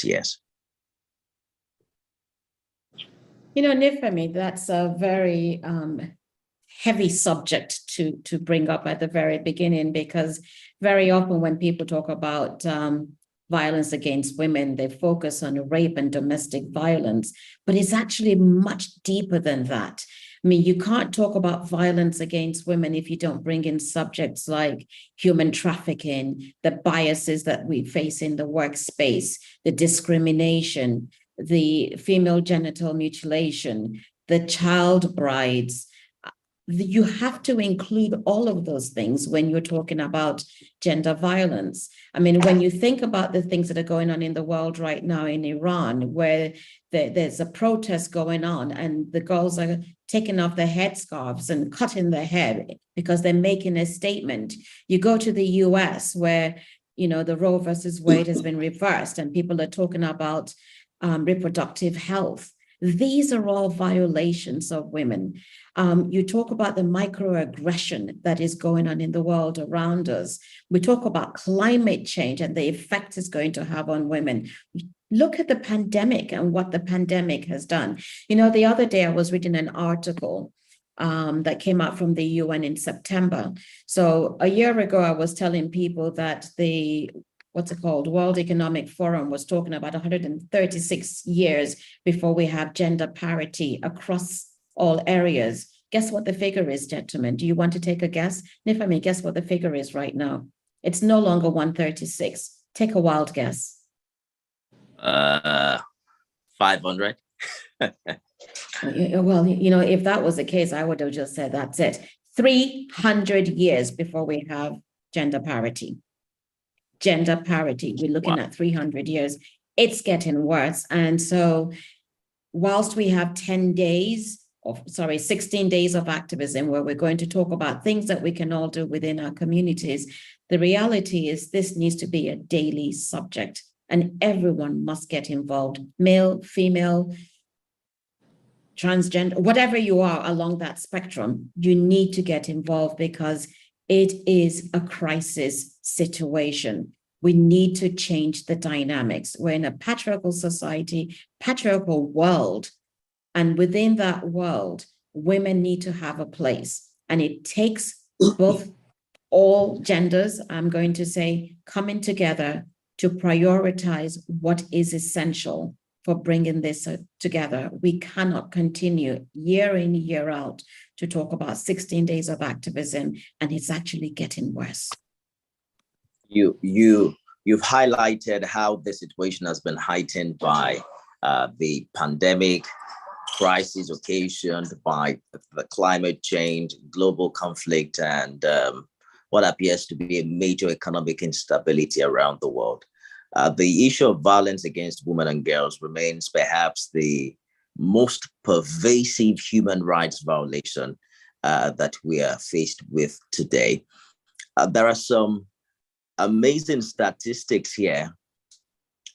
years? Nifemi, that's a very heavy subject to bring up at the very beginning, because very often when people talk about violence against women, they focus on rape and domestic violence, but it's actually much deeper than that. I mean, you can't talk about violence against women if you don't bring in subjects like human trafficking, the biases that we face in the workspace, the discrimination, the female genital mutilation, the child brides. You have to include all of those things when you're talking about gender violence. I mean, when you think about the things that are going on in the world right now in Iran, where there's a protest going on and the girls are taking off their headscarves and cutting their hair because they're making a statement. You go to the US where, the Roe versus Wade has been reversed and people are talking about reproductive health. These are all violations of women. You talk about the microaggression that is going on in the world around us. We talk about climate change and the effect it's going to have on women. Look at the pandemic and what the pandemic has done. The other day I was reading an article that came out from the UN in September. So a year ago, I was telling people that the World Economic Forum was talking about 136 years before we have gender parity across all areas. Guess what the figure is, gentlemen? Do you want to take a guess? Nifemi, guess what the figure is right now? It's no longer 136. Take a wild guess. 500. Well, if that was the case, I would have just said that's it. 300 years before we have gender parity. Gender parity. We're looking at 300 years. It's getting worse. And so whilst we have 16 days of activism, where we're going to talk about things that we can all do within our communities, the reality is this needs to be a daily subject and everyone must get involved. Male, female, transgender, whatever you are along that spectrum, you need to get involved because it is a crisis situation. We need to change the dynamics. We're in a patriarchal society, patriarchal world, and within that world, women need to have a place. And it takes both all genders, I'm going to say, coming together to prioritize what is essential for bringing this together. We cannot continue year in, year out to talk about 16 days of activism, and it's actually getting worse. You've highlighted how the situation has been heightened by the pandemic crisis occasioned by the climate change, global conflict, and what appears to be a major economic instability around the world. The issue of violence against women and girls remains perhaps the most pervasive human rights violation that we are faced with today. There are some amazing statistics here,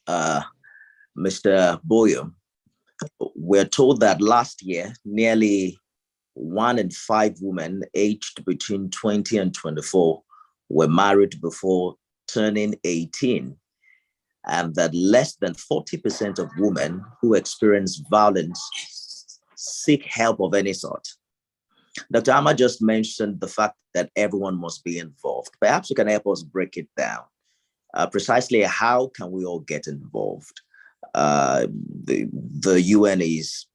Mr. Boyum. We're told that last year, nearly 1 in 5 women aged between 20 and 24 were married before turning 18, and that less than 40% of women who experience violence seek help of any sort. Dr. Amma just mentioned the fact that everyone must be involved. Perhaps you can help us break it down. Precisely how can we all get involved? The UN is,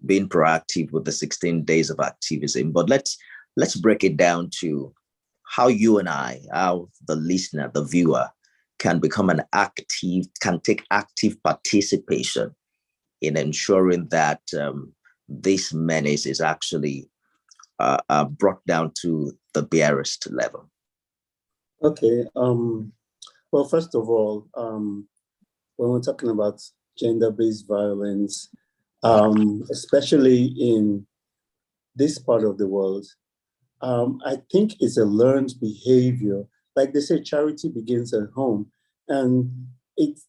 being proactive with the 16 days of activism, but let's break it down to how you and I, how the listener, the viewer, can take active participation in ensuring that this menace is actually brought down to the barest level. Okay. Well, first of all, when we're talking about gender-based violence, especially in this part of the world, I think it's a learned behavior. Like they say, charity begins at home, and it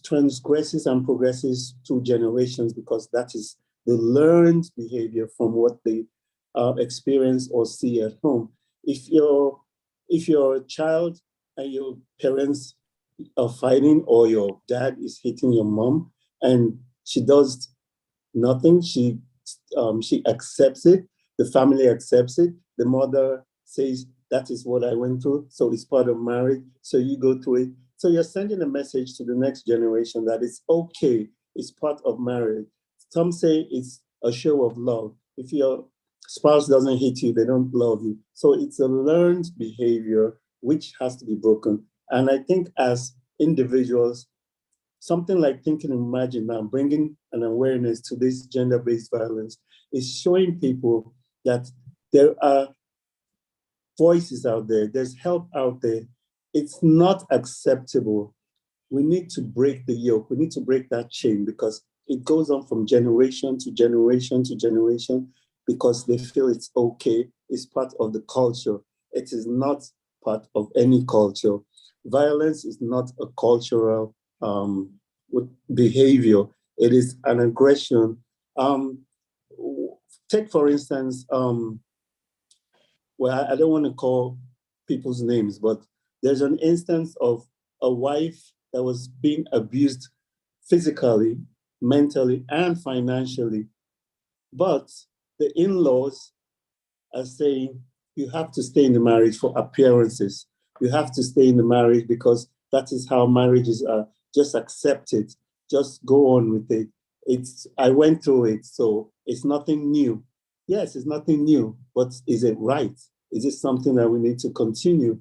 transgresses and progresses through generations because that is the learned behavior from what they experience or see at home. If you're a child and your parents, are fighting or your dad is hitting your mom and she does nothing, she accepts it, the family accepts it, the mother says, that is what I went through, so it's part of marriage, so you go through it. So you're sending a message to the next generation that it's okay, it's part of marriage. Some say it's a show of love. If your spouse doesn't hit you, they don't love you. So it's a learned behavior which has to be broken. And I think as individuals, something like Thinking Imagine now, bringing an awareness to this gender-based violence is showing people that there are voices out there, there's help out there. It's not acceptable. We need to break the yoke. We need to break that chain because it goes on from generation to generation to generation because they feel it's okay. It's part of the culture. It is not part of any culture. Violence is not a cultural behavior. It is an aggression. Take, for instance, well, I don't want to call people's names, but there's an instance of a wife that was being abused physically, mentally, and financially. But the in-laws are saying, you have to stay in the marriage for appearances. You have to stay in the marriage because that is how marriages are. Just accept it. Just go on with it. I went through it, so it's nothing new. Yes, it's nothing new, but is it right? Is it something that we need to continue?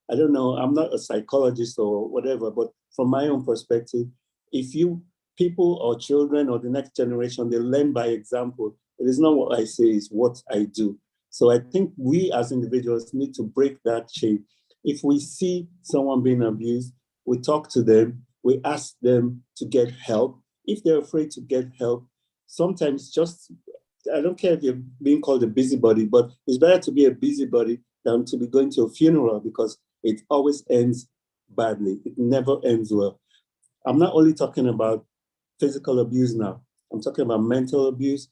I don't know. I'm not a psychologist or whatever, but from my own perspective, if people or children or the next generation, they learn by example. It is not what I say, it's what I do. So I think we as individuals need to break that chain. If we see someone being abused, we talk to them, we ask them to get help. If they're afraid to get help, sometimes I don't care if you're being called a busybody, but it's better to be a busybody than to be going to a funeral because it always ends badly. It never ends well. I'm not only talking about physical abuse now. I'm talking about mental abuse,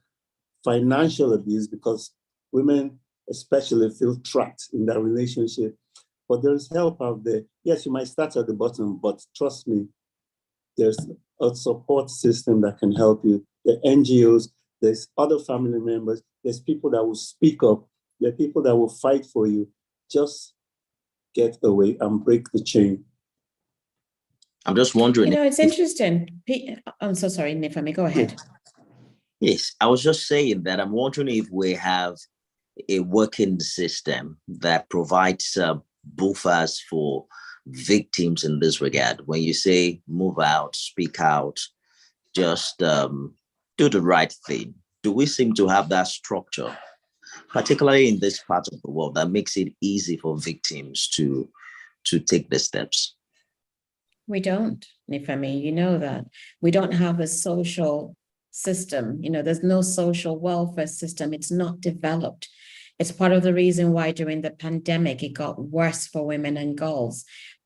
financial abuse, because women especially feel trapped in that relationship. But there's help out there. Yes, you might start at the bottom, but trust me, there's a support system that can help you. The NGOs, there's other family members, there's people that will speak up, there are people that will fight for you. Just get away and break the chain. I'm just wondering. It's interesting. I'm so sorry, Nifemi, go ahead. Yes, I was just saying that I'm wondering if we have a working system that provides buffers for victims in this regard. When you say move out, speak out, just do the right thing. Do we seem to have that structure, particularly in this part of the world, that makes it easy for victims to take the steps? We don't, Nifemi, you know that. We don't have a social system. There's no social welfare system. It's not developed. It's part of the reason why during the pandemic, it got worse for women and girls.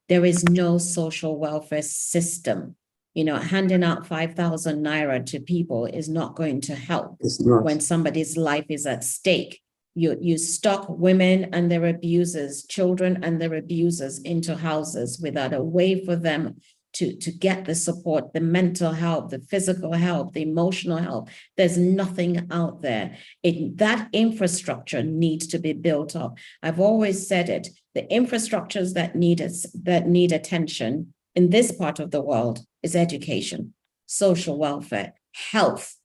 There is no social welfare system. Handing out 5,000 naira to people is not going to help when somebody's life is at stake. You stock women and their abusers, children and their abusers into houses without a way for them to get the support, the mental help, the physical help, the emotional help. There's nothing out there. That infrastructure needs to be built up. I've always said it, the infrastructures that need attention in this part of the world is education, social welfare, health.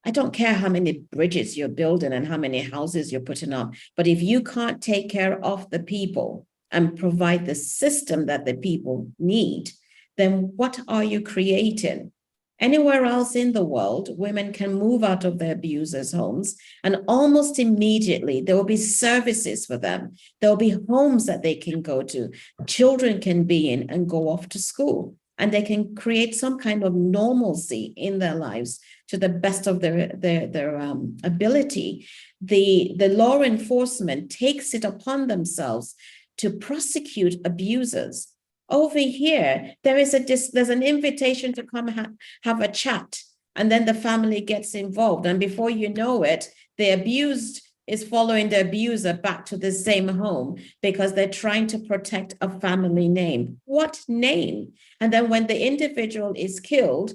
I don't care how many bridges you're building and how many houses you're putting up, but if you can't take care of the people and provide the system that the people need, then what are you creating? Anywhere else in the world, women can move out of their abusers' homes and almost immediately there will be services for them. There will be homes that they can go to. Children can be in and go off to school, and they can create some kind of normalcy in their lives to the best of their ability. The law enforcement takes it upon themselves to prosecute abusers. Over here, there's an invitation to come have a chat, and then the family gets involved. And before you know it, the abused is following the abuser back to the same home because they're trying to protect a family name. What name? And then when the individual is killed,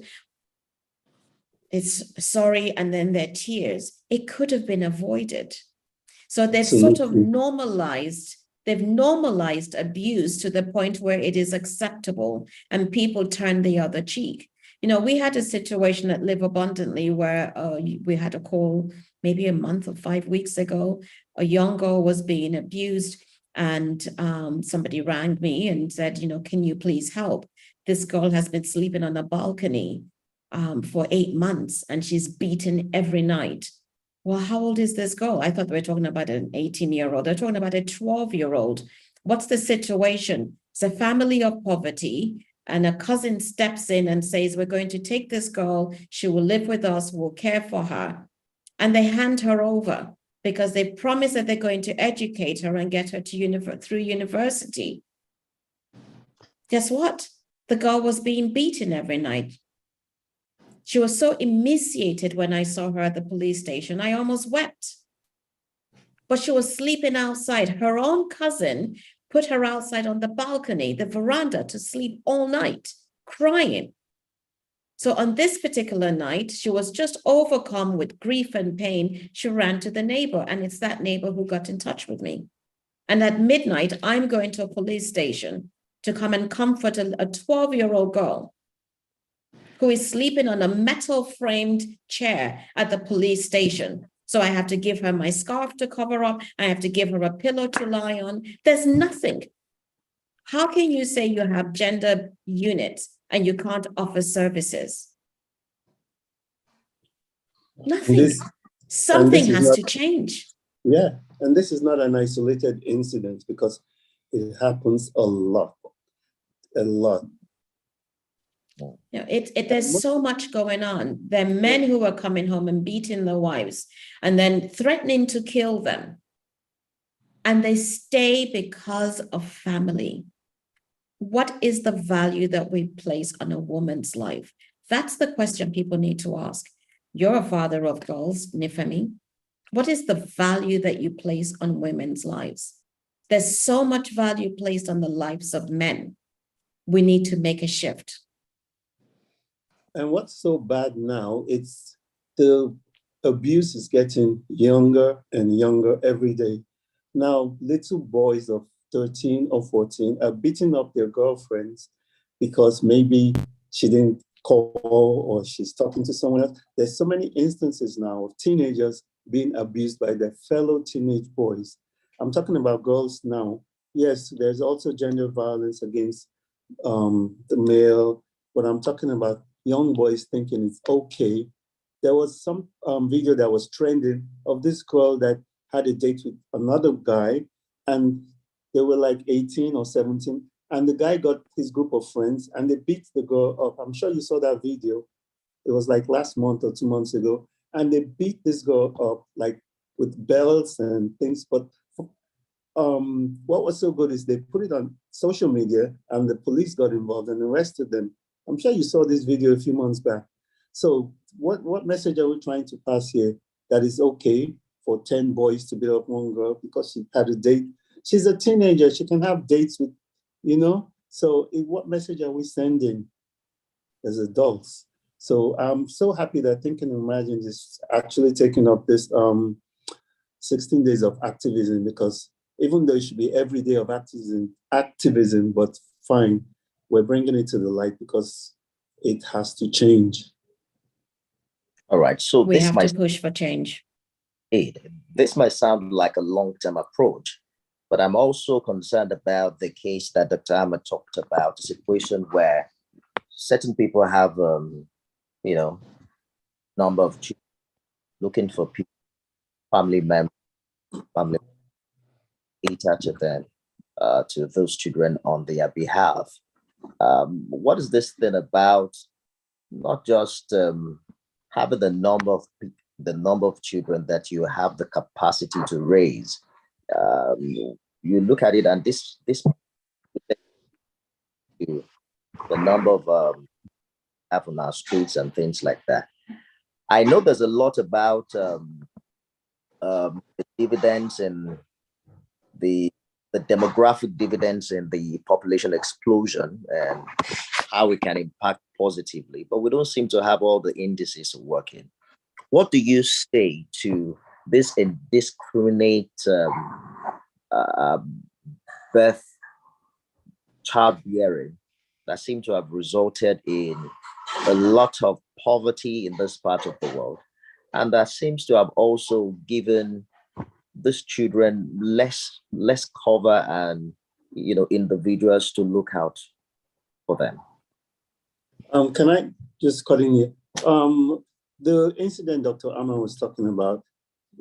it's sorry, and then their tears. It could have been avoided. So they've sort of normalized abuse to the point where it is acceptable and people turn the other cheek. You know, we had a situation at Live Abundantly where we had a call maybe a month or 5 weeks ago. A young girl was being abused, and somebody rang me and said, you know, can you please help? This girl has been sleeping on a balcony for 8 months, and she's beaten every night. Well, how old is this girl? I thought we were talking about an 18-year-old. They're talking about a 12-year-old. What's the situation? It's a family of poverty, and a cousin steps in and says, we're going to take this girl. She will live with us. We'll care for her. And they hand her over because they promise that they're going to educate her and get her to through university. Guess what? The girl was being beaten every night. She was so emaciated when I saw her at the police station. I almost wept. But she was sleeping outside. Her own cousin put her outside on the balcony, the veranda, to sleep all night, crying. So on this particular night, she was just overcome with grief and pain. She ran to the neighbor, and it's that neighbor who got in touch with me. And at midnight, I'm going to a police station to come and comfort a 12-year-old girl who is sleeping on a metal framed chair at the police station. So I have to give her my scarf to cover up. I have to give her a pillow to lie on. There's nothing. How can you say you have gender units and you can't offer services? Nothing. Something has to change. Yeah, and this is not an isolated incident because it happens a lot. You know, there's so much going on. There are men who are coming home and beating their wives and then threatening to kill them. And they stay because of family. What is the value that we place on a woman's life? That's the question people need to ask. You're a father of girls, Nifemi. What is the value that you place on women's lives? There's so much value placed on the lives of men. We need to make a shift. And what's so bad now, it's the abuse is getting younger and younger every day. Now, little boys of 13 or 14 are beating up their girlfriends because maybe she didn't call or she's talking to someone else. There's so many instances now of teenagers being abused by their fellow teenage boys. I'm talking about girls now. Yes, there's also gender violence against the male, but I'm talking about young boys thinking it's okay. There was some video that was trending of this girl that had a date with another guy, and they were like 18 or 17, and the guy got his group of friends and they beat the girl up. I'm sure you saw that video. It was like last month or 2 months ago, and they beat this girl up like with belts and things. But what was so good is they put it on social media and the police got involved and arrested them. I'm sure you saw this video a few months back. So what message are we trying to pass here? That it's okay for 10 boys to beat up one girl because she had a date. She's a teenager. She can have dates with, So what message are we sending as adults? So I'm so happy that Think and Imagine is actually taking up this 16 days of activism, because even though it should be every day of activism, but fine, we're bringing it to the light because it has to change. All right. So we have to push for change. This might sound like a long-term approach, but I'm also concerned about the case that Dr. Ahmed talked about, a situation where certain people have, number of children looking for people, family members, cater to them, to those children on their behalf. What is this thing about? Not just having the number of children that you have the capacity to raise. You look at it, and this the number of have on our streets and things like that. I know there's a lot about dividends and the demographic dividends and the population explosion and how it can impact positively, but we don't seem to have all the indices working. What do you say to this indiscriminate uh, birth, childbearing that seem to have resulted in a lot of poverty in this part of the world, and that seems to have also given these children less cover and individuals to look out for them? Can I just cut in here? The incident Dr. Amma was talking about,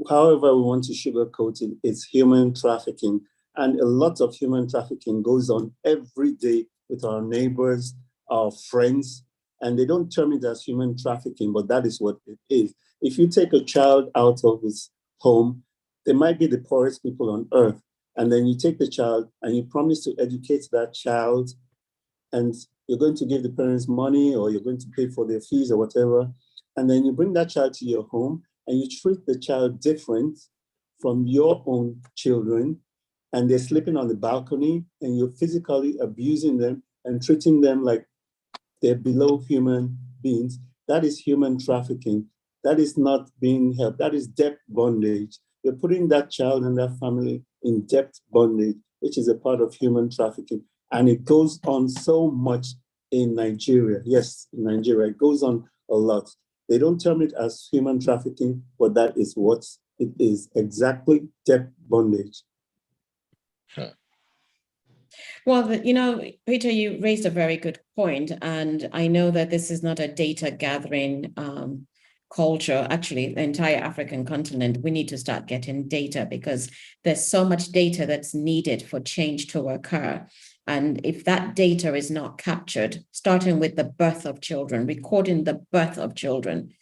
however we want to sugarcoat it, it's human trafficking. And a lot of human trafficking goes on every day with our neighbors, our friends, and they don't term it as human trafficking, but that is what it is. If you take a child out of his home, they might be the poorest people on earth, and then you take the child and you promise to educate that child, and you're going to give the parents money or you're going to pay for their fees or whatever, and then you bring that child to your home and you treat the child different from your own children, and they're sleeping on the balcony and you're physically abusing them and treating them like they're below human beings. That is human trafficking. That is not being helped. That is debt bondage. You're putting that child and that family in debt bondage, which is a part of human trafficking. And it goes on so much in Nigeria. Yes, in Nigeria, it goes on a lot. They don't term it as human trafficking, but that is what it is, exactly, debt bondage. Well, Peter, you raised a very good point, and I know that this is not a data gathering culture. Actually, the entire African continent, we need to start getting data because there's so much data that's needed for change to occur. And if that data is not captured, starting with the birth of children, recording the birth of children,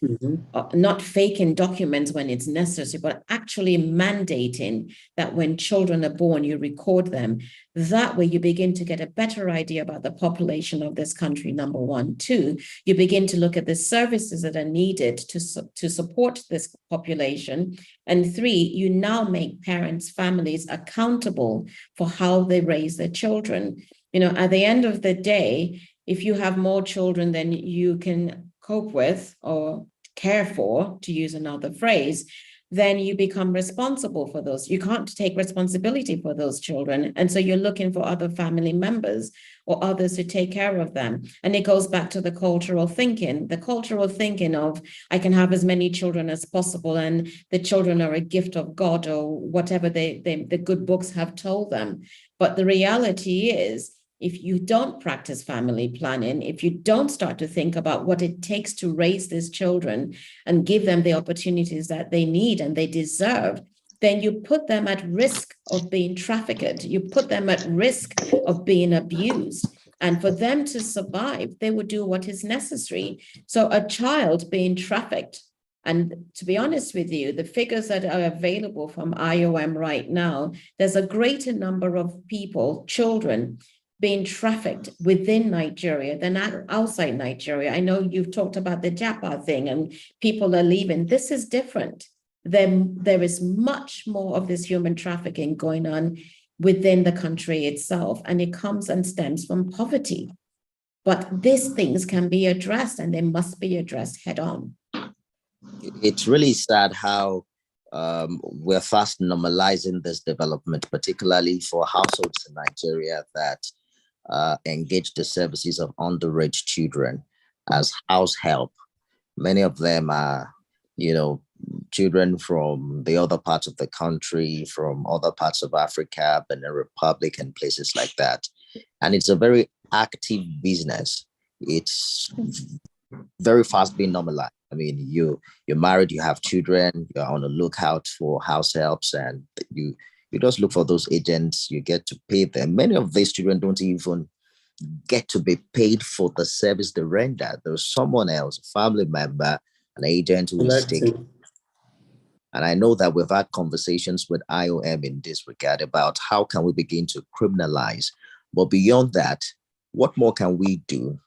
not faking documents when it's necessary, but actually mandating that when children are born, you record them. That way you begin to get a better idea about the population of this country, number one. Two, you begin to look at the services that are needed to support this population. And three, you now make parents, families accountable for how they raise their children. At the end of the day, if you have more children than you can cope with or care for, to use another phrase, then you become responsible for those. You can't take responsibility for those children. And so you're looking for other family members or others to take care of them. And it goes back to the cultural thinking of, I can have as many children as possible, and the children are a gift of God or whatever the good books have told them. But the reality is, if you don't practice family planning, if you don't start to think about what it takes to raise these children and give them the opportunities that they need and they deserve, then you put them at risk of being trafficked. You put them at risk of being abused. And for them to survive, they would do what is necessary. So a child being trafficked, and to be honest with you, the figures that are available from IOM right now, there's a greater number of people, children, being trafficked within Nigeria than outside Nigeria. I know you've talked about the Japa thing and people are leaving. This is different. There is much more of this human trafficking going on within the country itself, and it comes and stems from poverty. But these things can be addressed, and they must be addressed head on. It's really sad how we're fast normalizing this development, particularly for households in Nigeria that engage the services of underage children as house help. Many of them are, children from the other parts of the country, from other parts of Africa, Benin Republic, and places like that. And it's a very active business. It's very fast being normalized. I mean, you're married, you have children, you're on the lookout for house helps, and you just look for those agents, you get to pay them. Many of these children don't even get to be paid for the service they render. There's someone else, a family member, an agent who is taking. And I know that we've had conversations with IOM in this regard about how can we begin to criminalize. But beyond that, what more can we do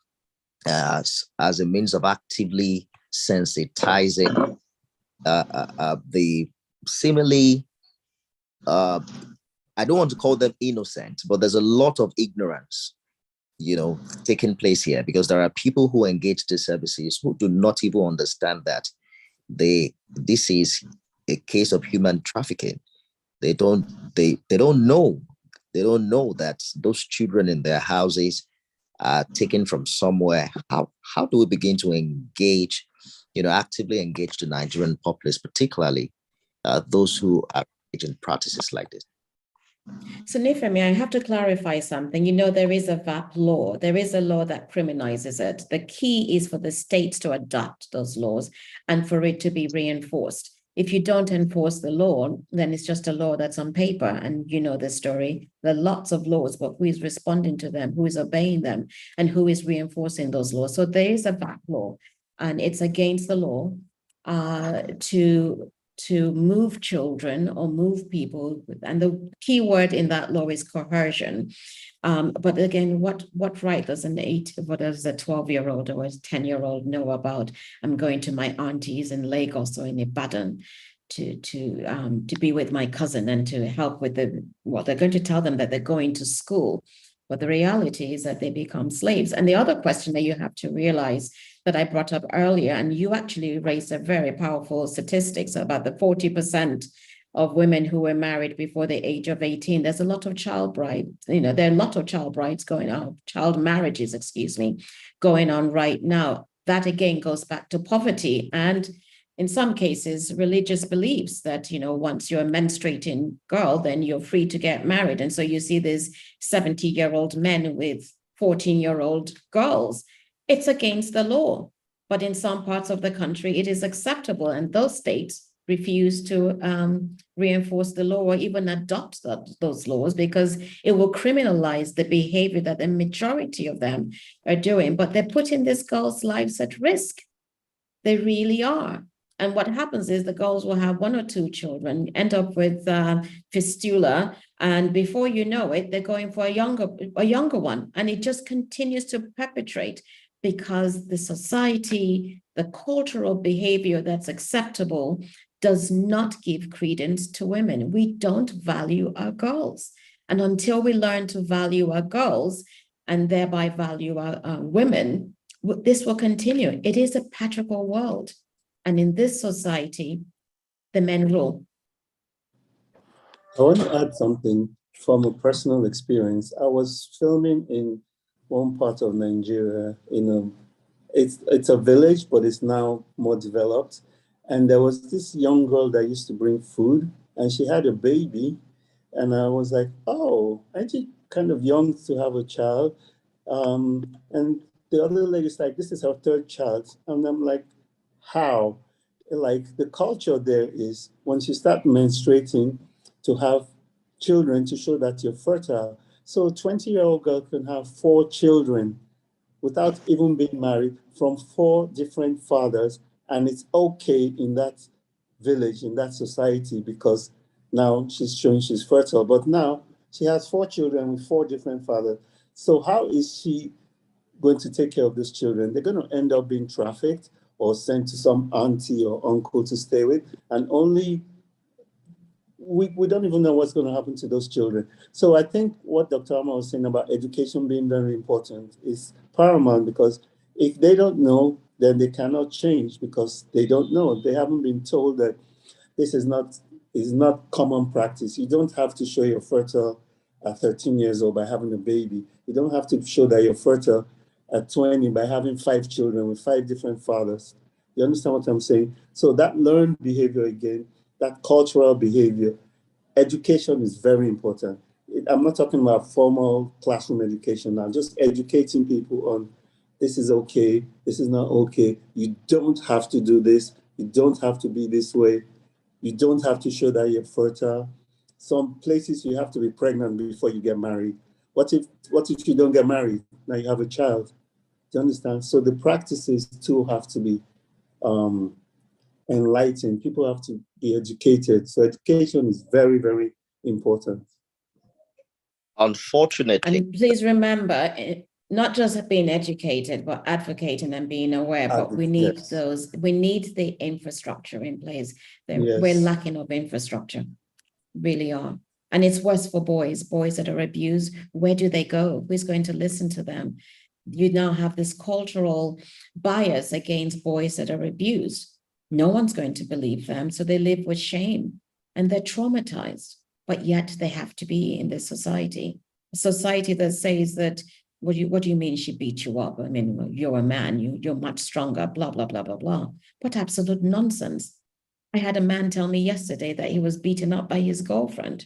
as a means of actively sensitizing the seemingly I don't want to call them innocent, but there's a lot of ignorance, taking place here, because there are people who engage these services who do not even understand that this is a case of human trafficking. They don't know. They don't know that those children in their houses are taken from somewhere. How do we begin to engage, actively engage the Nigerian populace, particularly those who are engaged in practices like this? So Nifemi, I have to clarify something. There is a VAP law. There is a law that criminalizes it. The key is for the states to adopt those laws and for it to be reinforced. If you don't enforce the law, then it's just a law that's on paper. And you know the story. There are lots of laws, but who is responding to them, who is obeying them, and who is reinforcing those laws? So there is a VAP law, and it's against the law to move children or move people. And the key word in that law is coercion. But again, what right does a 12-year-old or a 10-year-old know about? I'm going to my auntie's in Lagos or in Ibadan to be with my cousin and to help with they're going to tell them that they're going to school. But the reality is that they become slaves. And the other question that you have to realize that I brought up earlier, and you actually raised a very powerful statistics about the 40% of women who were married before the age of 18. There's a lot of child brides, there are a lot of child brides going on, child marriages, going on right now. That again goes back to poverty and in some cases, religious beliefs that, once you're a menstruating girl, then you're free to get married. And so you see these 70-year-old men with 14-year-old girls. It's against the law. But in some parts of the country, it is acceptable. And those states refuse to reinforce the law or even adopt those laws because it will criminalize the behavior that the majority of them are doing. But they're putting these girls' lives at risk. They really are. And what happens is the girls will have one or two children, end up with fistula, and before you know it, they're going for a younger one. And it just continues to perpetrate because the society, the cultural behavior that's acceptable does not give credence to women. We don't value our girls. And until we learn to value our girls and thereby value our women, this will continue. It is a patriarchal world. And in this society, the men rule. I want to add something from a personal experience. I was filming in one part of Nigeria. It's a village, but it's now more developed. And there was this young girl that used to bring food, and she had a baby. And I was like, "Oh, aren't you kind of young to have a child?" And the other lady's like, "This is her third child," and I'm like, how? Like the culture there is once you start menstruating to have children to show that you're fertile. So a 20-year-old girl can have 4 children without even being married from 4 different fathers. And it's okay in that village, in that society, because now she's showing she's fertile. But now she has 4 children with 4 different fathers. So how is she going to take care of these children? They're going to end up being trafficked or sent to some auntie or uncle to stay with. And only, we don't even know what's going to happen to those children. So I think what Dr. Amma was saying about education being very important is paramount, because if they don't know, then they cannot change because they don't know. They haven't been told that this is not common practice. You don't have to show you're fertile at 13 years old by having a baby. You don't have to show that you're fertile at 20 by having 5 children with 5 different fathers. You understand what I'm saying? So that learned behavior again, that cultural behavior, education is very important. I'm not talking about formal classroom education now, just educating people on this is okay, this is not okay. You don't have to do this. You don't have to be this way. You don't have to show that you're fertile. Some places you have to be pregnant before you get married. What if you don't get married? Now you have a child. Do you understand? So the practices too have to be enlightened. People have to be educated. So education is very, very important. Unfortunately. And please remember, not just being educated, but advocating and being aware. But we need we need the infrastructure in place. We're lacking of infrastructure. really are. And it's worse for boys that are abused. Where do they go? Who's going to listen to them? You now have this cultural bias against boys that are abused. No one's going to believe them. So they live with shame and they're traumatized, but yet they have to be in this society. A society that says that, what do you mean she beat you up? I mean, you're a man, you're much stronger, blah, blah, blah, blah, blah. But absolute nonsense. I had a man tell me yesterday that he was beaten up by his girlfriend.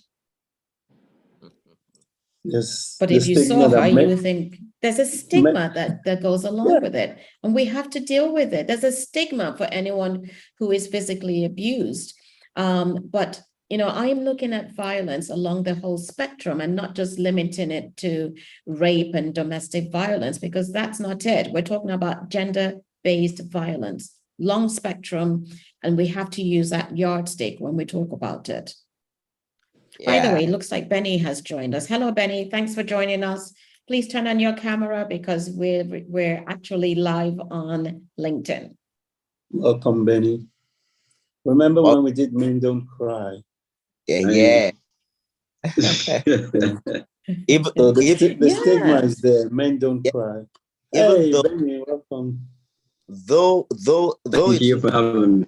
Yes. But if you saw her, you would think there's a stigma that goes along with it. And we have to deal with it. There's a stigma for anyone who is physically abused. But, I'm looking at violence along the whole spectrum and not just limiting it to rape and domestic violence, because that's not it. We're talking about gender-based violence, long spectrum, and we have to use that yardstick when we talk about it. Yeah. By the way, it looks like Benny has joined us. Hello, Benny. Thanks for joining us. Please turn on your camera because we're actually live on LinkedIn. Welcome, Benny. Remember when we did Men Don't Cry? Yeah. The stigma is there. Men don't cry. Hey, Benny, welcome. Though Thank you for having me.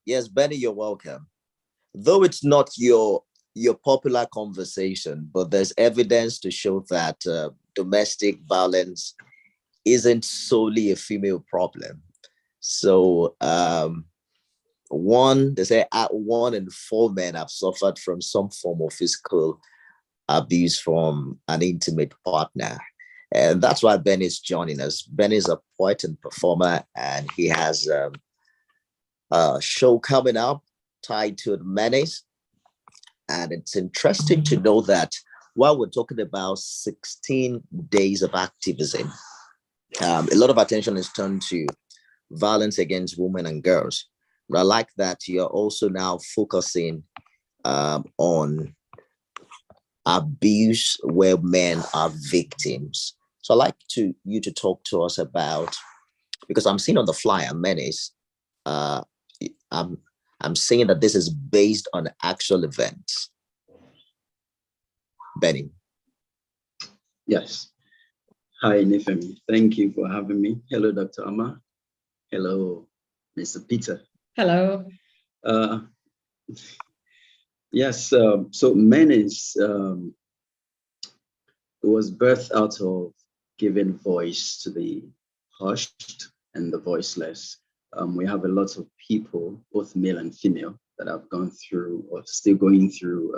Yes, Benny, you're welcome. Though it's not your popular conversation, but there's evidence to show that domestic violence isn't solely a female problem. So they say 1 in 4 men have suffered from some form of physical abuse from an intimate partner. And that's why Ben is joining us. Ben is a poet and performer, and he has a show coming up titled Menace. And it's interesting to know that while we're talking about 16 days of activism, a lot of attention is turned to violence against women and girls. But I like that you're also now focusing on abuse where men are victims. So I'd like you to talk to us about, because I'm seeing on the flyer, Menace, I'm saying that this is based on actual events. Benny. Yes. Hi, Nifemi. Thank you for having me. Hello, Dr. Amma. Hello, Mr. Peter. Hello. Yes, so Menace was birthed out of giving voice to the hushed and the voiceless. We have a lot of people, both male and female, that have gone through or still going through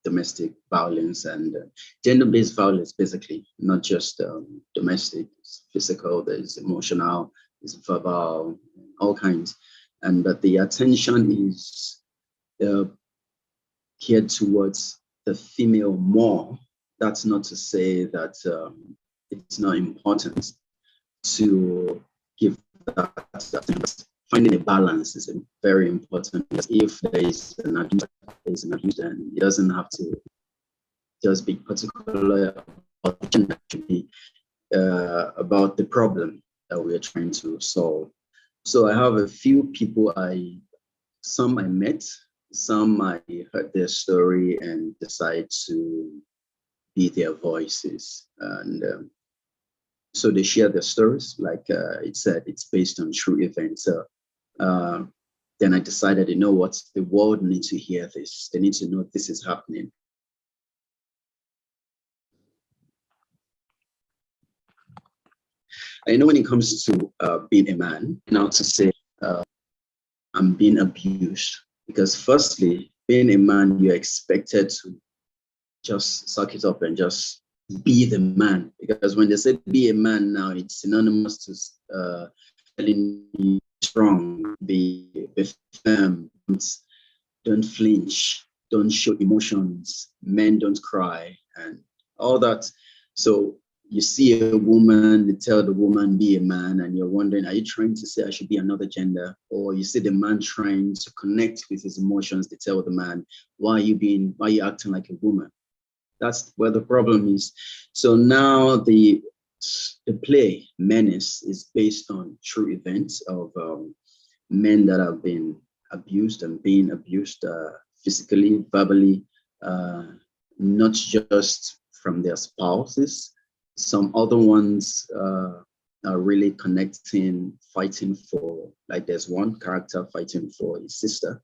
domestic violence and gender-based violence, basically, not just domestic, it's physical, there's emotional, there's verbal, all kinds. And but the attention is geared towards the female more. That's not to say that it's not important to give that. Finding a balance is very important. If there is an abuse, and it doesn't have to just be particular about the problem that we are trying to solve. So I have a few people some I met, some I heard their story and decided to be their voices. And so they share their stories, like it said, it's based on true events. Then I decided, you know what, the world needs to hear this. They need to know this is happening. I know when it comes to being a man, now to say I'm being abused, because firstly, being a man, you're expected to just suck it up and just be the man. Because when they say be a man now, it's synonymous to telling you strong, be firm, don't flinch, don't show emotions, men don't cry, and all that. So you see a woman, they tell the woman, be a man, and you're wondering, are you trying to say I should be another gender? Or you see the man trying to connect with his emotions, they tell the man, why are you acting like a woman? That's where the problem is. So now the play Menace is based on true events of men that have been abused and being abused physically, verbally, not just from their spouses. Some other ones are really connecting, fighting for, like there's one character fighting for his sister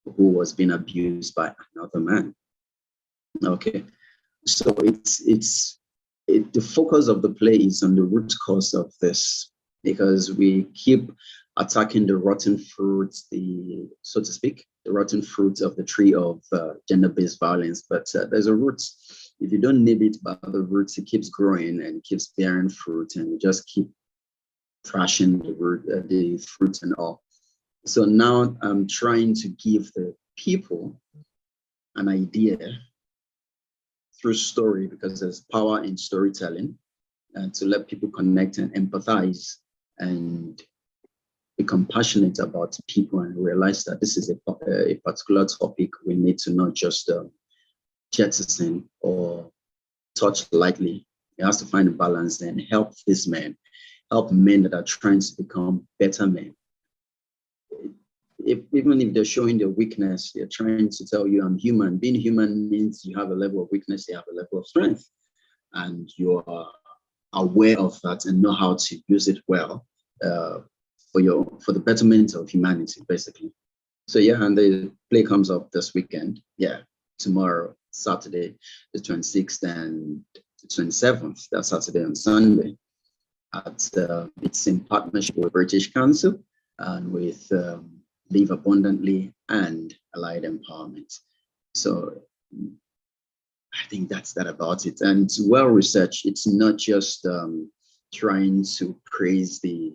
who was being abused by another man. Okay, so the focus of the play is on the root cause of this, because we keep attacking the rotten fruits, so to speak, the rotten fruits of the tree of gender-based violence. But there's a root. If you don't nib it by the roots, it keeps growing and keeps bearing fruit, and we just keep trashing the fruits and all. So now I'm trying to give the people an idea through story, because there's power in storytelling, and to let people connect and empathize and be compassionate about people and realize that this is a particular topic we need to not just jettison or touch lightly. It has to find a balance and help these men, help men that are trying to become better men. Even if they're showing their weakness, they're trying to tell you, I'm human. Being human means you have a level of weakness, you have a level of strength, and you are aware of that and know how to use it well for the betterment of humanity, basically. So yeah, and the play comes up this weekend. Yeah, tomorrow, Saturday, the 26th and the 27th. That's Saturday and Sunday. It's in partnership with British Council and with Live Abundantly and Allied Empowerment. So I think that's that about it. And it's well researched. It's not just trying to praise the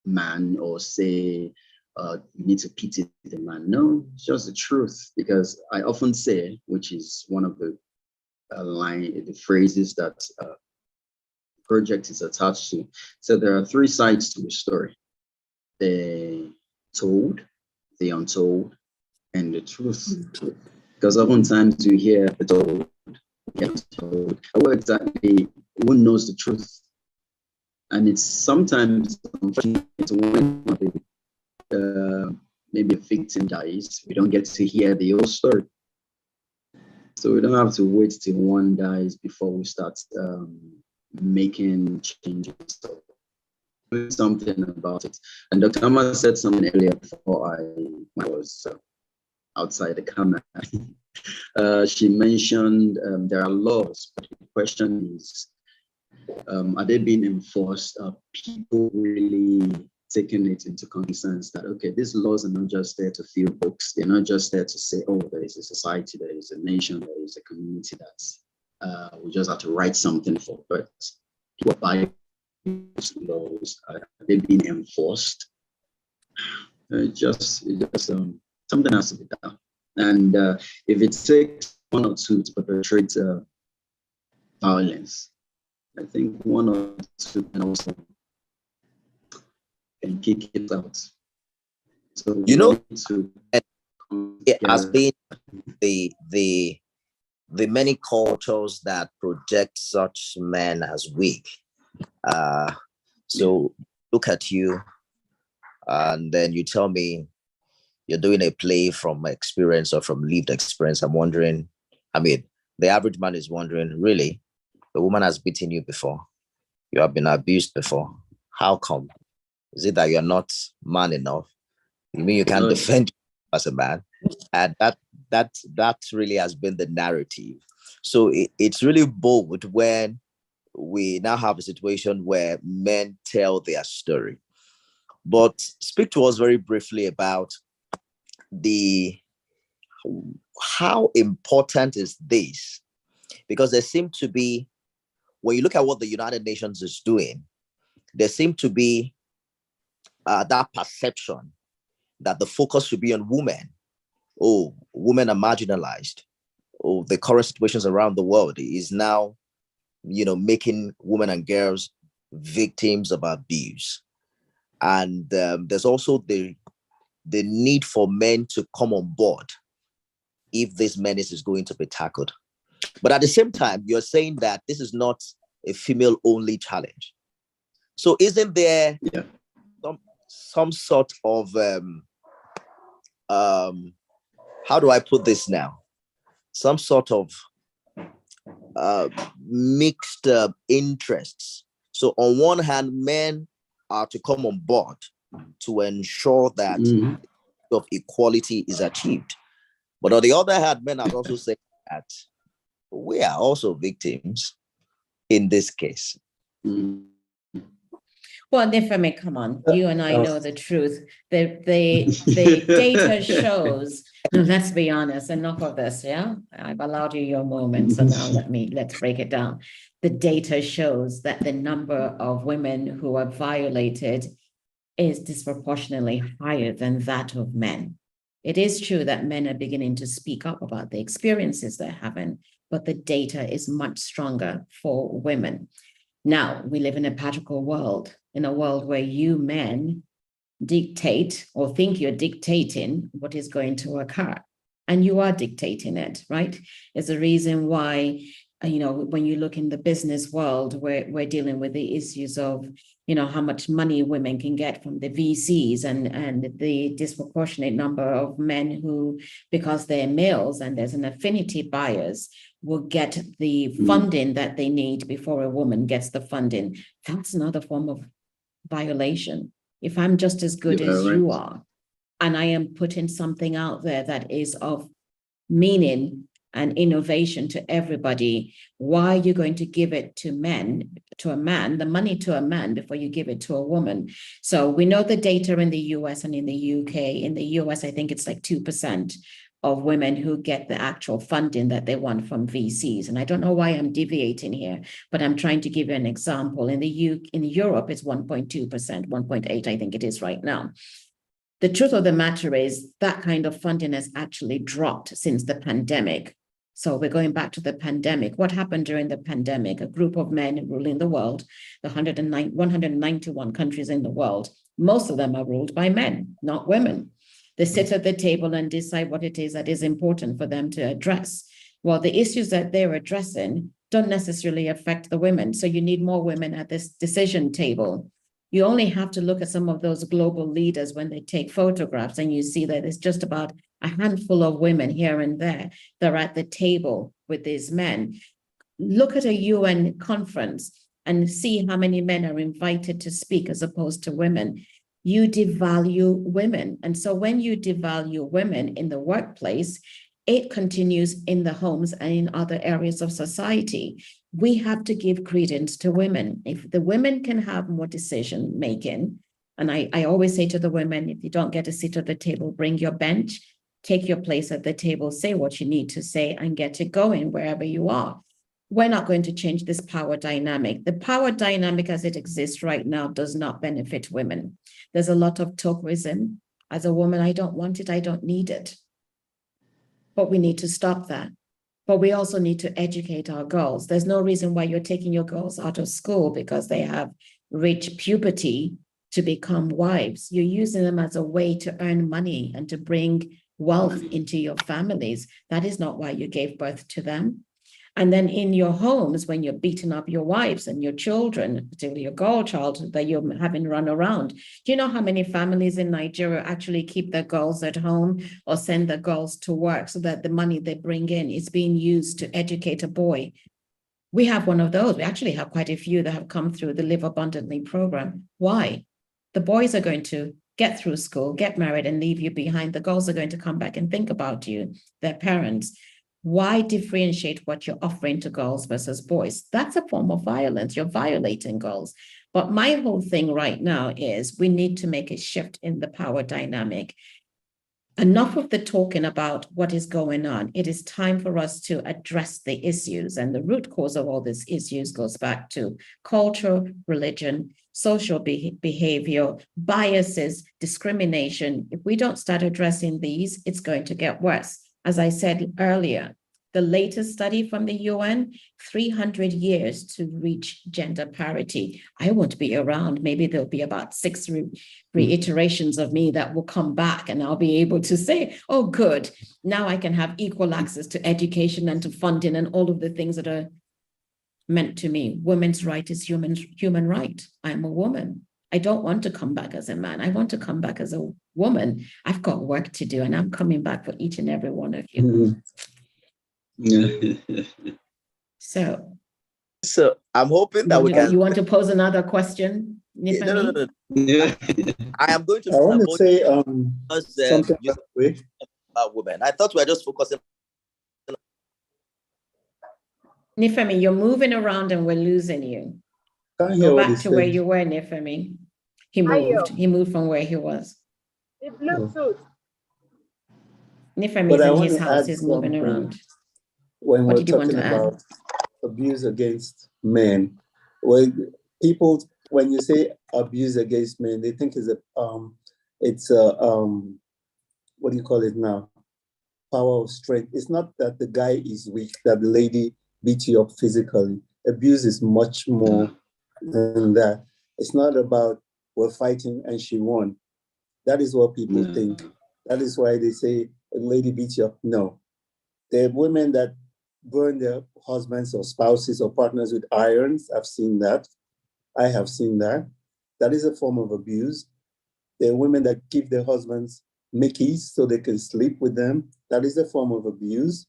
man or say you need to pity the man. No, it's just the truth. Because I often say, which is one of the the phrases that project is attached to. So there are three sides to a story: the told, the untold, and the truth. Because oftentimes you hear the told, told. What exactly? Who knows the truth? And it's sometimes unfortunate when maybe a victim dies, we don't get to hear the whole story. So we don't have to wait till one dies before we start making changes. So do something about it. And Dr. Amma said something earlier before I was outside the camera. She mentioned there are laws, but the question is, are they being enforced? Are people really taking it into cognizance that, okay, these laws are not just there to fill books. They're not just there to say, oh, there is a society, there is a nation, there is a community that's, we just have to write something for. But people buy laws, are they being enforced? Just something has to be done. And if it takes one or two to perpetrate violence, I think one or two can also can kick it out. So you know, it has been the many cultures that project such men as weak. So look at you, and then you tell me you're doing a play from experience or from lived experience. I'm wondering, I mean, the average man is wondering, really, a woman has beaten you before, you have been abused before. How come? Is it that you're not man enough? You mean you can't defend as a man? And that really has been the narrative. So it's really bold when we now have a situation where men tell their story. But speak to us very briefly about how important is this? Because there seem to be, when you look at what the United Nations is doing, there seem to be that perception that the focus should be on women. Oh, women are marginalized. Oh, the current situations around the world is now, making women and girls victims of abuse. And there's also the need for men to come on board if this menace is going to be tackled. But at the same time, you're saying that this is not a female-only challenge. So isn't there some sort of how do I put this now? Some sort of mixed interests. So on one hand, men are to come on board to ensure that of equality is achieved. But on the other hand, men are also saying that we are also victims in this case. Well, Nifemi, come on, you and I know the truth. The data shows, no, let's be honest, enough of this, yeah? I've allowed you your moment, so now let's break it down. The data shows that the number of women who are violated is disproportionately higher than that of men. It is true that men are beginning to speak up about the experiences they're having, but the data is much stronger for women. Now, we live in a patriarchal world, in a world where you men dictate or think you're dictating what is going to occur. And you are dictating it, right? It's the reason why, when you look in the business world, we're dealing with the issues of, how much money women can get from the VCs and the disproportionate number of men who, because they're males and there's an affinity bias, will get the funding that they need before a woman gets the funding. That's another form of violation. If I'm just as good as you are, and I am putting something out there that is of meaning and innovation to everybody, why are you going to give it to a man, the money to a man before you give it to a woman? So we know the data in the US and in the UK. In the US, I think it's like 2% of women who get the actual funding that they want from VCs. And I don't know why I'm deviating here, but I'm trying to give you an example. In Europe, it's 1.2%, 1.8, I think it is right now. The truth of the matter is that kind of funding has actually dropped since the pandemic. So we're going back to the pandemic. What happened during the pandemic? A group of men ruling the world, the 191 countries in the world, most of them are ruled by men, not women. They sit at the table and decide what it is that is important for them to address. Well, the issues that they're addressing don't necessarily affect the women. So you need more women at this decision table. You only have to look at some of those global leaders when they take photographs, and you see that it's just about a handful of women here and there that are at the table with these men. Look at a UN conference and see how many men are invited to speak as opposed to women. You devalue women. And so when you devalue women in the workplace, it continues in the homes and in other areas of society. We have to give credence to women. If the women can have more decision making, and I always say to the women, if you don't get a seat at the table, bring your bench, take your place at the table, say what you need to say, and get it going wherever you are. We're not going to change this power dynamic. The power dynamic as it exists right now does not benefit women. There's a lot of tokenism. As a woman, I don't want it, I don't need it. But we need to stop that. But we also need to educate our girls. There's no reason why you're taking your girls out of school because they have reached puberty to become wives. You're using them as a way to earn money and to bring wealth into your families. That is not why you gave birth to them. And then in your homes, when you're beating up your wives and your children, particularly your girl child that you're having run around, do you know how many families in Nigeria actually keep their girls at home or send their girls to work so that the money they bring in is being used to educate a boy? We have one of those. We actually have quite a few that have come through the Live Abundantly program. Why? The boys are going to get through school, get married, and leave you behind. The girls are going to come back and think about you, their parents. Why differentiate what you're offering to girls versus boys? That's a form of violence. You're violating girls. But my whole thing right now is we need to make a shift in the power dynamic. Enough of the talking about what is going on. It is time for us to address the issues. And the root cause of all these issues goes back to culture, religion, social behavior, biases, discrimination. If we don't start addressing these, it's going to get worse. As I said earlier, the latest study from the UN, 300 years to reach gender parity. I won't be around. Maybe there'll be about 6 reiterations of me that will come back and I'll be able to say, oh, good. Now I can have equal access to education and to funding and all of the things that are meant to me. Women's right is human right. I'm a woman. I don't want to come back as a man. I want to come back as a woman. I've got work to do, and I'm coming back for each and every one of you. So I'm hoping that we can. You want to pose another question, Nifemi? No. I am going to. I want to say something about women. I thought we were just focusing. Nifemi, you're moving around and we're losing you. Go back to where you were, Nifemi. He moved. He moved from where he was. The Bluetooth. Nifemi is in his house. He's moving around. When we're talking about abuse against men, when you say abuse against men, they think it's what do you call it now? Power of strength. It's not that the guy is weak, that the lady beat you up physically. Abuse is much more than that. It's not about we're fighting and she won. That is what people think. That is why they say a lady beat you up. No. There are women that burn their husbands or spouses or partners with irons. I've seen that. I have seen that. That is a form of abuse. There are women that give their husbands Mickeys so they can sleep with them. That is a form of abuse.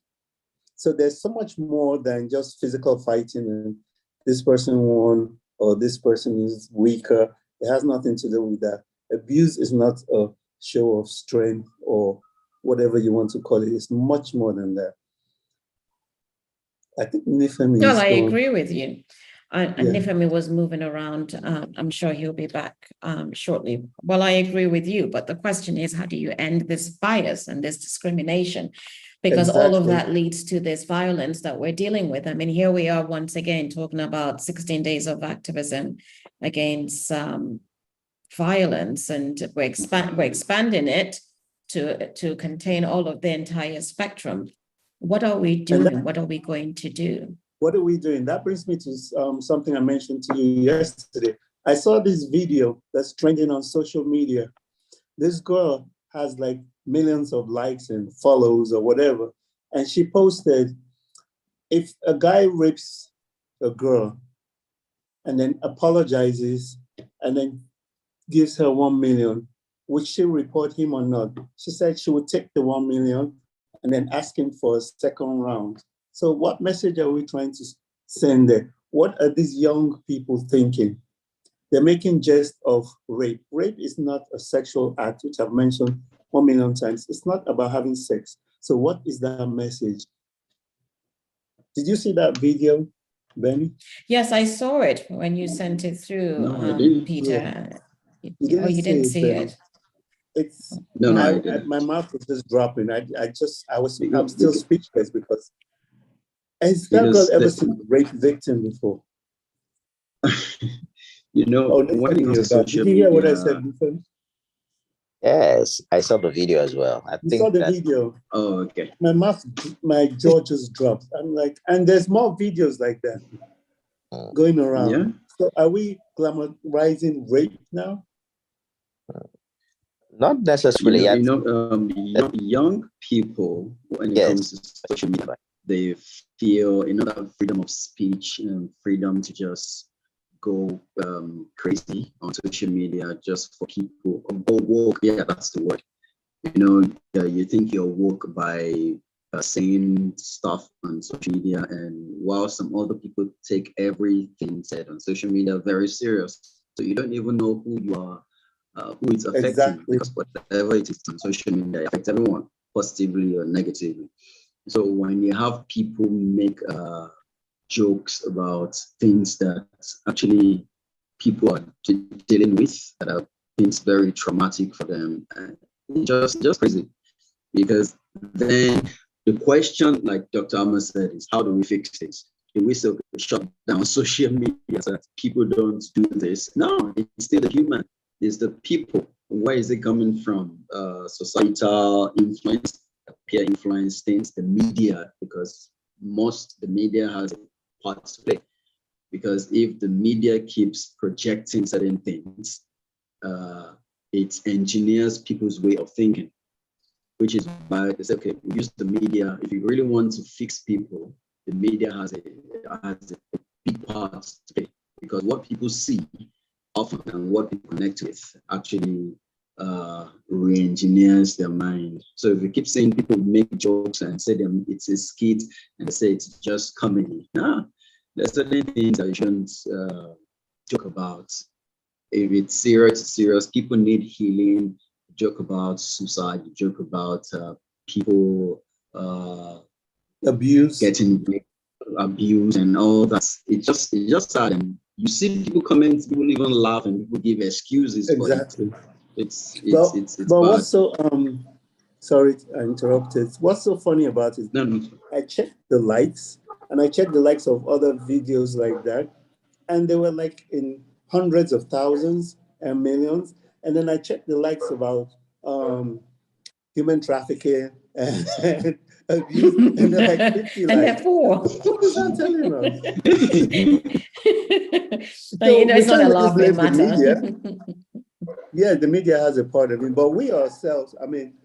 So there's so much more than just physical fighting and this person won or this person is weaker. It has nothing to do with that. Abuse is not a show of strength or whatever you want to call it. It's much more than that. I think Nifemi I agree with you. And Yeah. Nifemi was moving around. I'm sure he'll be back shortly. Well, I agree with you, but the question is, how do you end this bias and this discrimination? Because all of that leads to this violence that we're dealing with. I mean, here we are once again talking about 16 days of activism against violence, and we're expanding it to contain all of the entire spectrum. What are we doing? What are we going to do? What are we doing? That brings me to something I mentioned to you yesterday. I saw this video that's trending on social media. This girl has like millions of likes and follows or whatever. And she posted, if a guy rapes a girl and then apologizes and then gives her 1 million, would she report him or not? She said she would take the 1 million and then ask him for a second round. So what message are we trying to send there? What are these young people thinking? They're making jest of rape. Rape is not a sexual act, which I've mentioned 1 million times. It's not about having sex. So what is that message? Did you see that video, Benny? Yes, I saw it when you sent it through, No, Peter. Yeah. You didn't see it. It's I didn't. my mouth was just dropping. I'm still speechless because has that girl ever seen a rape victim before? When it comes to social did you hear media, what I said before? Yes, I saw the video as well. You saw the video. Oh, okay. My jaw just dropped. I'm like, and there's more videos like that going around. Yeah. So are we glamorizing rape now? Not necessarily. Young people, when it comes to social media, they feel that freedom of speech and freedom to just go crazy on social media just for people. Go woke, yeah, that's the word. You think you're woke by saying stuff on social media, and while some other people take everything said on social media very serious, so you don't even know who you are, who it's affecting, because whatever it is on social media it affects everyone, positively or negatively. So when you have people make jokes about things that actually people are dealing with, that are things very traumatic for them, just crazy. Because then the question, like Dr. Ahmed said, is how do we fix this? Do we still shut down social media so that people don't do this? No, it's still the human. It's the people. Where is it coming from? Societal influence, peer influence, things, the media, because the media has a part to play. Because if the media keeps projecting certain things, it engineers people's way of thinking, which is why they say, okay, we use the media. If you really want to fix people, the media has a big part to play, because what people see often and what people connect with actually re-engineers their mind. So if you keep saying people make jokes and say them it's a skit and they say it's just comedy, there's certain things that you shouldn't joke about. If it's serious, people need healing. You joke about suicide, you joke about people getting abused and all that. It's just sad. And you see people comment, people even laugh, and people give excuses. Exactly. It's but bad. What's so sorry I interrupted. What's so funny about it? No. I checked the likes, and I checked the likes of other videos like that, and they were like in hundreds of thousands and millions. And then I checked the likes about human trafficking and abuse, and they're like 50 and likes. therefore, What is that telling us? so, it's not a laughing matter. Yeah, the media has a part of it, but we ourselves, I mean,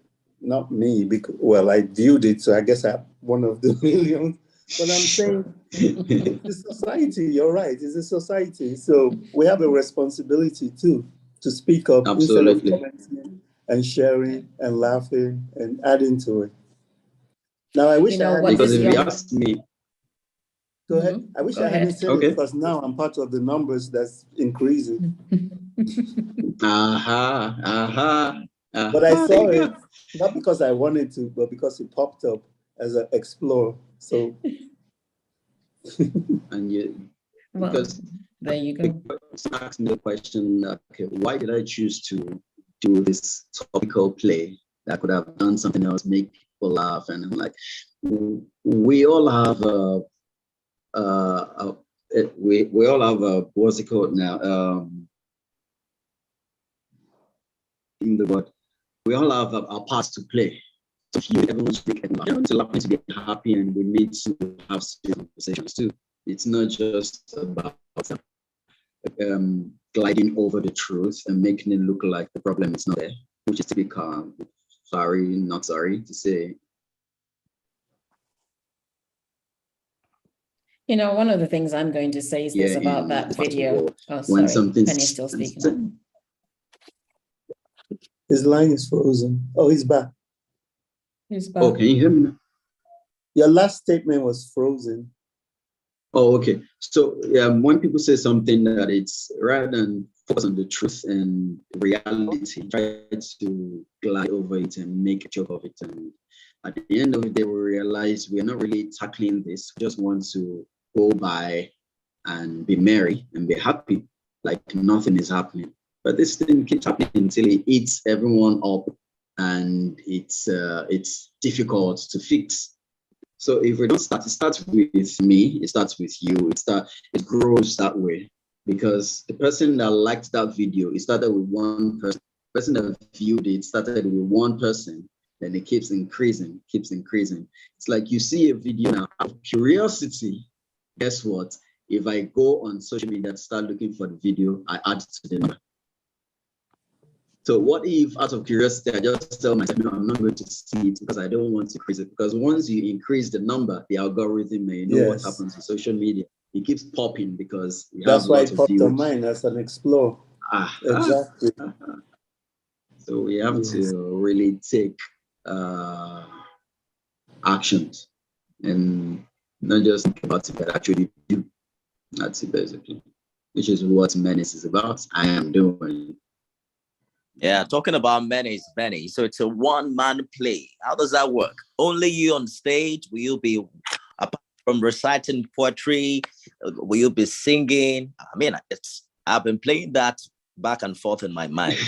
not me, because, well, I viewed it, so I guess I'm one of the millions. But I'm saying it's a society, you're right, it's a society. So we have a responsibility too to speak up. Absolutely. Instead of commenting and sharing and laughing and adding to it. Now, I wish I had, because if you ask me, go ahead. I wish I hadn't said it, because now I'm part of the numbers that's increasing. But I saw it not because I wanted to, but because it popped up as an explore. So and you, well, because there you go. Ask me the question, okay, why did I choose to do this topical play that could have done something else, make people laugh? And I'm like, we all have we all have what's it called now? In the word, we all have our parts to play. To feel everyone's to laugh, to get happy, and we need to have serious conversations too. It's not just about gliding over the truth and making it look like the problem is not there, which is typical. Sorry, not sorry to say. One of the things I'm going to say is this about that video. Oh, when sorry, Penny's still speaking. His line is frozen. Oh, he's back. He's back. Oh, can you hear me now? Your last statement was frozen. Oh, okay. So when people say something that it's rather than focus on the truth and reality, try to glide over it and make a joke of it. And at the end of the day, we realize we are not really tackling this. We just want to go by and be merry and be happy, like nothing is happening. But this thing keeps happening until it eats everyone up, and it's difficult to fix. So if we don't start, it starts with me, it starts with you, it grows that way. Because the person that liked that video, it started with one person. The person that viewed it started with one person, then it keeps increasing. It's like you see a video now, out of curiosity, guess what? If I go on social media and start looking for the video, I add to the number. So what if, out of curiosity, I just tell myself, no, I'm not going to see it because I don't want to increase it? Because once you increase the number, the algorithm, you know what happens with social media. It keeps popping because that's why it popped on mine as an explore. Exactly. So we have to really take actions and not just think about it, but actually do. That's it, basically, which is what Menace is about. I am doing. Yeah, talking about Menace, Benny. So it's a one-man play. How does that work? Only you on stage? Will you be, apart from reciting poetry, will you be singing? I mean, I've been playing that back and forth in my mind.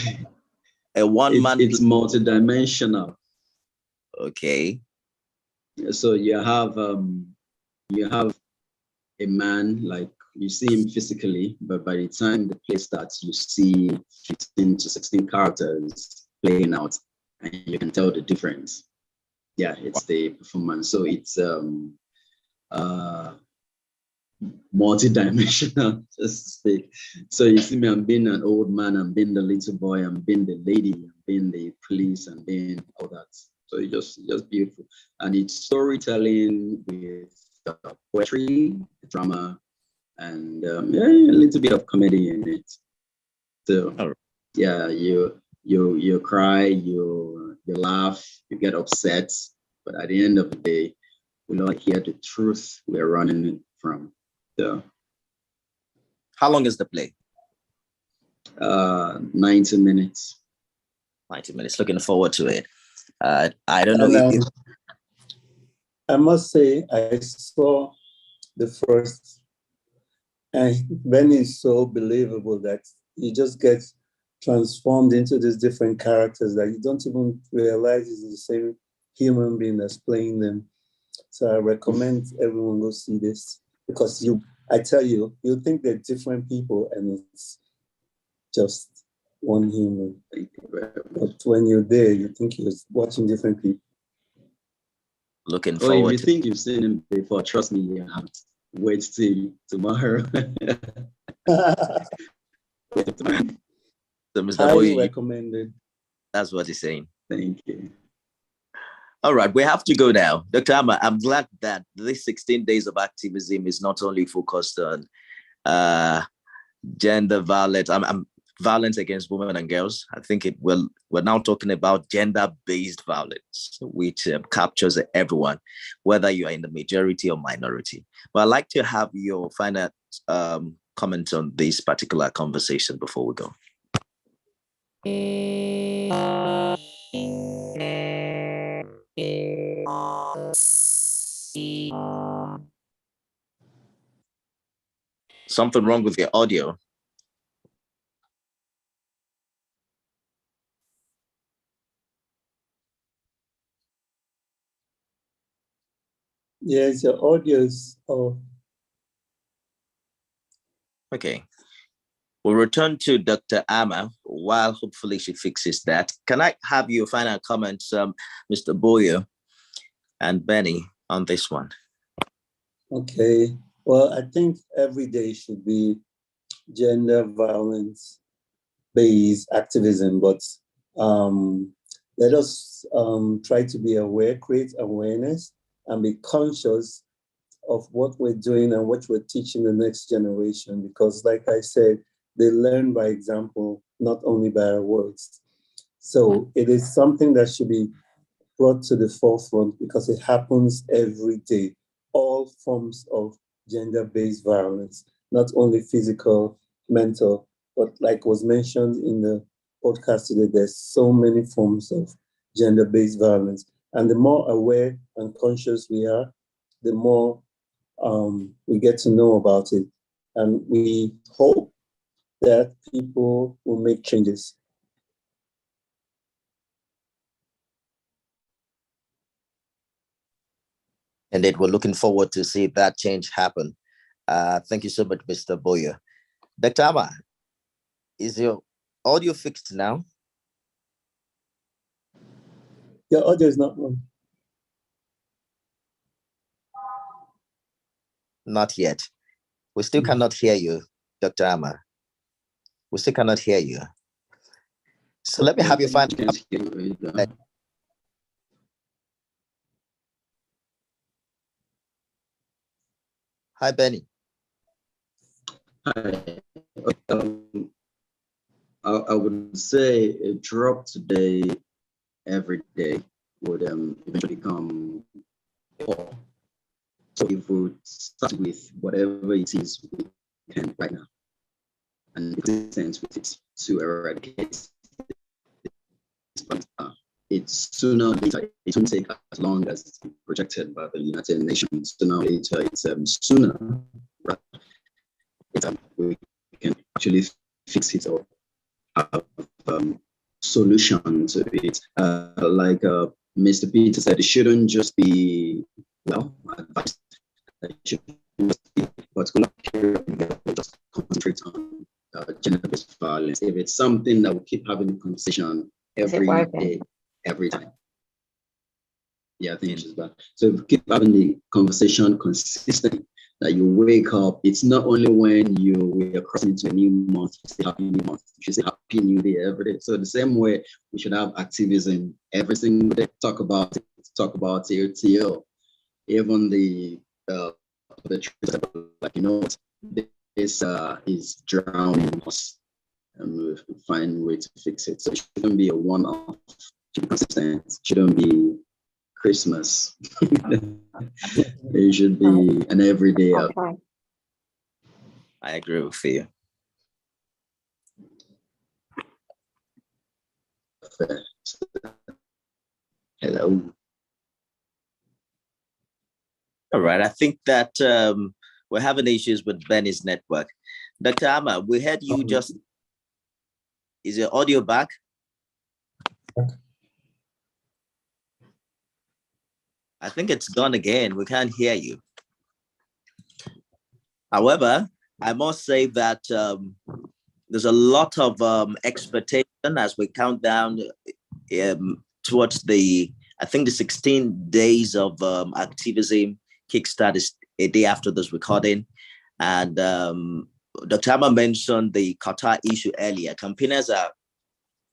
A one-man It's multidimensional. Okay. So you have a man, like you see him physically, but by the time the play starts, you see 15 to 16 characters playing out, and you can tell the difference. Yeah, it's the performance. So it's multi-dimensional, just to speak. So you see me, I'm being an old man, I'm being the little boy, I'm being the lady, I'm being the police, I'm being all that. So it's just beautiful. And it's storytelling with poetry, drama, and a little bit of comedy in it. So All right. yeah, you cry, you laugh, you get upset, but at the end of the day, we don't hear the truth we're running from. So How long is the play? 90 minutes. 90 minutes. Looking forward to it. I don't know And if I must say, I saw the first, and Benny is so believable that he just gets transformed into these different characters that you don't even realize is the same human being that's playing them. So I recommend everyone go see this, because I tell you, you think they're different people and it's just one human. But when you're there, you think you're watching different people. looking Oh, if forward you to think you've seen him before, trust me, you have to wait till tomorrow. so Mr. Highly Boy, recommended. that's what he's saying. Thank you. All right, we have to go now. Dr. Amma, I'm glad that this 16 days of activism is not only focused on gender violence, violence against women and girls. I think we're now talking about gender-based violence, which captures everyone, whether you are in the majority or minority. But I'd like to have your final comment on this particular conversation before we go. Something wrong with your audio? Yes, your audio is off. Okay. We'll return to Dr. Amma while hopefully she fixes that. Can I have your final comments, Mr. Boyer and Benny, on this one? Okay. Well, I think every day should be gender violence based activism, but let us try to be aware, create awareness, and be conscious of what we're doing and what we're teaching the next generation. Because, like I said, they learn by example, not only by our words. So it is something that should be brought to the forefront because it happens every day. All forms of gender-based violence, not only physical, mental, but like was mentioned in the podcast today, there's so many forms of gender-based violence. And the more aware and conscious we are, the more we get to know about it. And we hope that people will make changes. Indeed, we're looking forward to see that change happen. Thank you so much, Mr. Boyer. Dr. Amma, is your audio fixed now? Your audio is not on. Not yet. We still cannot hear you, Dr. Amma. We still cannot hear you. So let me have you find. Hi, Benny. Hi. I would say a drop today every day would eventually come. So if we start with whatever it is we can right now, and in sense with it to eradicate it's sooner or later. It won't take as long as it's projected by the United Nations. Sooner or later, it's sooner. Right? We can actually fix it or have solution to it. Like Mr. Peter said, it shouldn't just be advised. It should just be a particular period. Just concentrate on gender-based violence. If it's something that we keep having a conversation every day, every time. Yeah, I think she's back. So if we keep having the conversation consistently, that you wake up, it's not only when we are crossing into a new month, you say happy new month, you should say happy new day every day. So the same way we should have activism every single day, talk about it till even the truth, like, you know, this is drowning us. and we'll find a way to fix it. So it shouldn't be a one-off, consistent. It shouldn't be Christmas. It should be an everyday. Okay. I agree with you. Hello. All right. I think that we're having issues with Benny's network. Dr. Ama, we heard you just. Is your audio back? I think it's gone again. We can't hear you. However, I must say that there's a lot of expectation as we count down towards the 16 days of activism kickstart is a day after this recording. And Dr. Amma mentioned the Qatar issue earlier. Campaigners are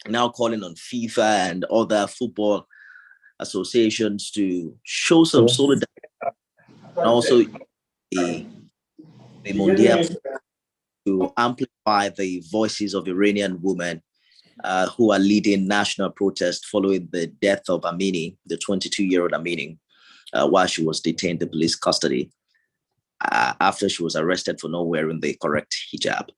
now calling on FIFA and other football associations to show some solidarity. And also the Mondial to amplify the voices of Iranian women who are leading national protests following the death of Amini, the 22-year-old Amini, while she was detained in police custody after she was arrested for not wearing the correct hijab.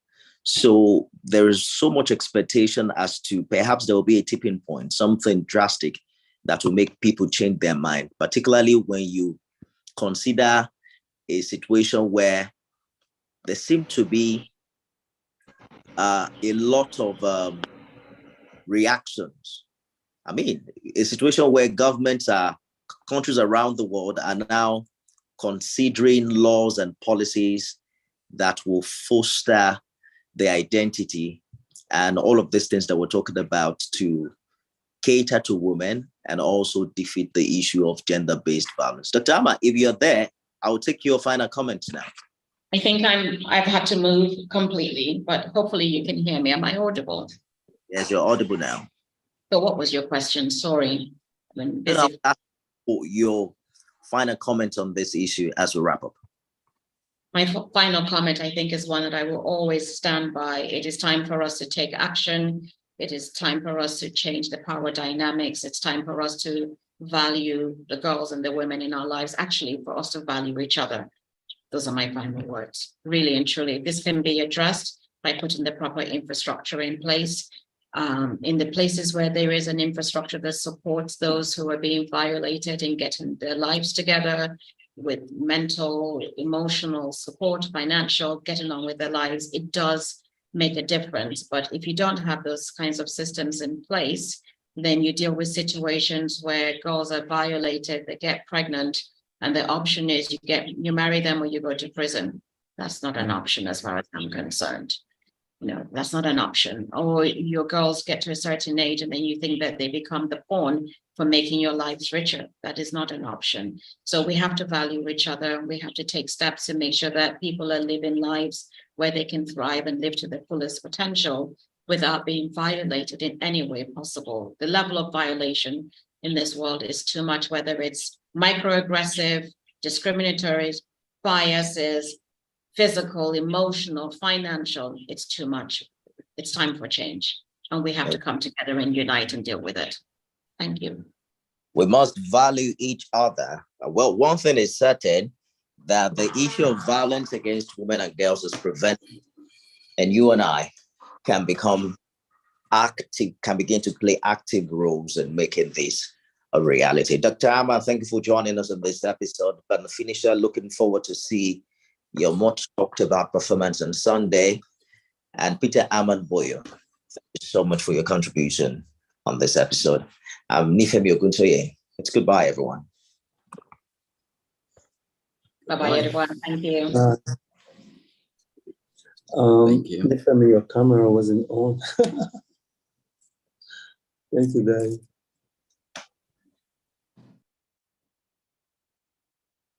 So there is so much expectation as to perhaps there will be a tipping point, something drastic that will make people change their mind, particularly when you consider a situation where there seem to be a lot of reactions. I mean, a situation where countries around the world are now considering laws and policies that will foster their identity and all of these things that we're talking about to cater to women and also defeat the issue of gender-based violence. Dr. Amma, if you're there, I will take your final comments now. I think I've had to move completely, but hopefully you can hear me. Am I audible? Yes, you're audible now. So what was your question? Sorry. I'm busy. Your final comment on this issue as we wrap up. My final comment, I think, is one that I will always stand by. It is time for us to take action. It is time for us to change the power dynamics. It's time for us to value the girls and the women in our lives, actually for us to value each other. Those are my final words. Really and truly, this can be addressed by putting the proper infrastructure in place. In the places where there is an infrastructure that supports those who are being violated and getting their lives together with mental, emotional support, financial, getting on with their lives, it does make a difference. But if you don't have those kinds of systems in place, then you deal with situations where girls are violated, they get pregnant, and the option is you marry them or you go to prison. That's not an option as far as I'm concerned. No, that's not an option. Or your girls get to a certain age and then you think that they become the pawn for making your lives richer. That is not an option. So we have to value each other. We have to take steps to make sure that people are living lives where they can thrive and live to their fullest potential without being violated in any way possible. The level of violation in this world is too much, whether it's microaggressive, discriminatory, biases, physical, emotional, financial, it's too much. It's time for change. And we have to come together and unite and deal with it. Thank you. We must value each other. Well, one thing is certain, that the issue of violence against women and girls is prevented. And you and I can begin to play active roles in making this a reality. Dr. Amma, thank you for joining us in this episode. But finisher, looking forward to see your much talked about performance on Sunday. And Peter Aman Boyo, thank you so much for your contribution on this episode. I'm Nifemi Oguntoye. It's goodbye, everyone. Bye-bye, everyone. Thank you. Thank you. Nifemi, your camera wasn't on. Thank you, guys.